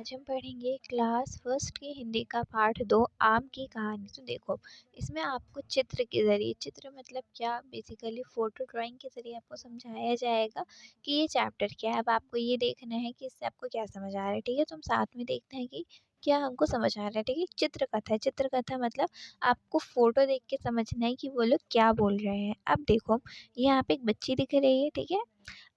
आज हम पढ़ेंगे क्लास फर्स्ट की हिंदी का पाठ 2 आम की कहानी। तो देखो, इसमें आपको चित्र के ज़रिए, चित्र मतलब क्या, बेसिकली फ़ोटो ड्राइंग के ज़रिए आपको समझाया जाएगा कि ये चैप्टर क्या है। अब आपको ये देखना है कि इससे आपको क्या समझ आ रहा है, ठीक है? तो हम साथ में देखते हैं कि क्या हमको समझ आ रहा है, ठीक है? चित्रकथा है, चित्रकथा मतलब आपको फ़ोटो देख के समझना है कि वो लोग क्या बोल रहे हैं। अब देखो, यहाँ पे एक बच्ची दिख रही है, ठीक है?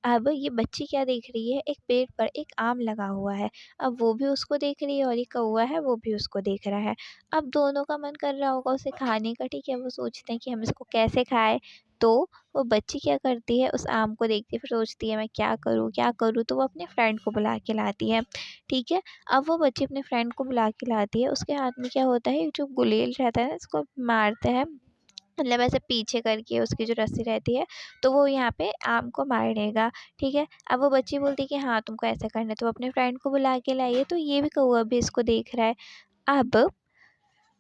अब ये बच्ची क्या देख रही है, एक पेड़ पर एक आम लगा हुआ है। अब वो भी उसको देख रही है और ये कौवा है वो भी उसको देख रहा है। अब दोनों का मन कर रहा होगा उसे खाने का, ठीक है? वो सोचते हैं कि हम इसको कैसे खाएँ? तो वो बच्ची क्या करती है, उस आम को देखती है, फिर सोचती है मैं क्या करूँ, क्या करूँ? तो वो अपने फ्रेंड को बुला के लाती है, ठीक है? अब वो बच्ची अपने फ्रेंड को बुला के लाती है, उसके हाथ में क्या होता है, जो गुलेल रहता है ना, इसको मारते हैं, मतलब ऐसे पीछे करके उसकी जो रस्सी रहती है, तो वो यहाँ पे आम को मार देगा, ठीक है? अब वो बच्ची बोलती है कि हाँ, तुमको ऐसा करना है, तो वो अपने फ्रेंड को बुला के लाई है, तो ये भी कौवा भी इसको देख रहा है। अब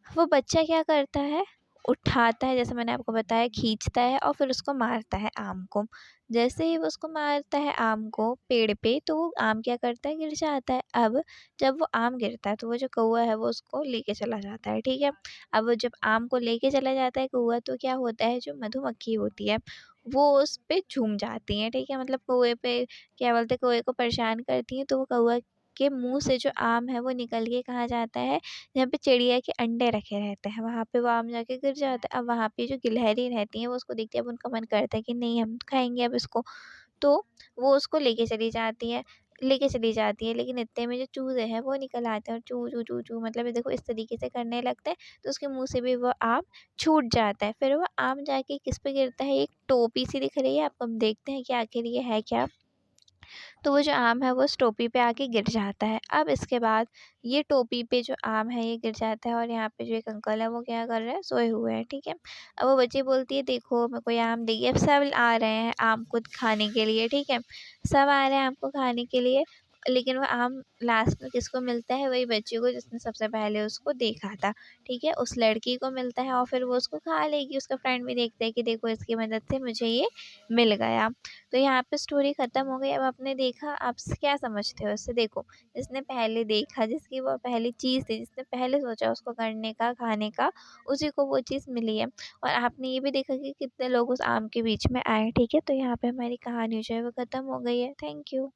वो बच्चा क्या करता है, उठाता है, जैसे मैंने आपको बताया, खींचता है और फिर उसको मारता है आम को। जैसे ही वो उसको मारता है आम को पेड़ पे, तो वो आम क्या करता है, गिर जाता है। अब जब वो आम गिरता है तो वो जो कौवा है वो उसको लेके चला जाता है, ठीक है? अब वो जब आम को लेके चला जाता है कौवा, तो क्या होता है, जो मधुमक्खी होती है वो उस पे झूम जाती हैं, ठीक है? मतलब कौवे पे क्या बोलते हैं, कौवे को परेशान करती हैं, तो वो कौवा के मुँह से जो आम है वो निकल के कहाँ जाता है, जहाँ पे चिड़िया के अंडे रखे रहते हैं, वहाँ पे वो आम जाके गिर जाता है। अब वहाँ पे जो गिलहरी रहती हैं वो उसको देखती है, अब उनका मन करता है कि नहीं, हम खाएँगे अब इसको। तो वो उसको लेके चली जाती है, लेकिन इतने में जो चूज़े हैं वो निकल आते हैं और चू, चू, चू, चू, मतलब ये देखो इस तरीके से करने लगते हैं, तो उसके मुँह से भी वो आम छूट जाता है। फिर वो आम जाके किस पे गिरता है, एक टोपी सी दिख रही है आपको, हम देखते हैं कि आखिर ये है क्या? तो वो जो आम है वो उस टोपी पे आके गिर जाता है। अब इसके बाद ये टोपी पे जो आम है ये गिर जाता है और यहाँ पे जो एक अंकल है वो क्या कर रहे हैं, सोए हुए हैं, ठीक है? अब वो बच्ची बोलती है देखो मेरे को ये आम देखिए, अब सब आ रहे हैं आम को खाने के लिए, ठीक है? सब आ रहे हैं आम को खाने के लिए, लेकिन वो आम लास्ट में किसको मिलता है, वही बच्ची को जिसने सबसे पहले उसको देखा था, ठीक है? उस लड़की को मिलता है और फिर वो उसको खा लेगी। उसका फ्रेंड भी देखता है कि देखो इसकी मदद से मुझे ये मिल गया। तो यहाँ पे स्टोरी ख़त्म हो गई। अब आपने देखा, आप क्या समझते हो इससे? देखो, जिसने पहले देखा, जिसकी वो पहली चीज़ थी, जिसने पहले सोचा उसको करने का, खाने का, उसी को वो चीज़ मिली है। और आपने ये भी देखा कि कितने लोग उस आम के बीच में आए, ठीक है? तो यहाँ पे हमारी कहानी जो है वो ख़त्म हो गई है। Thank you.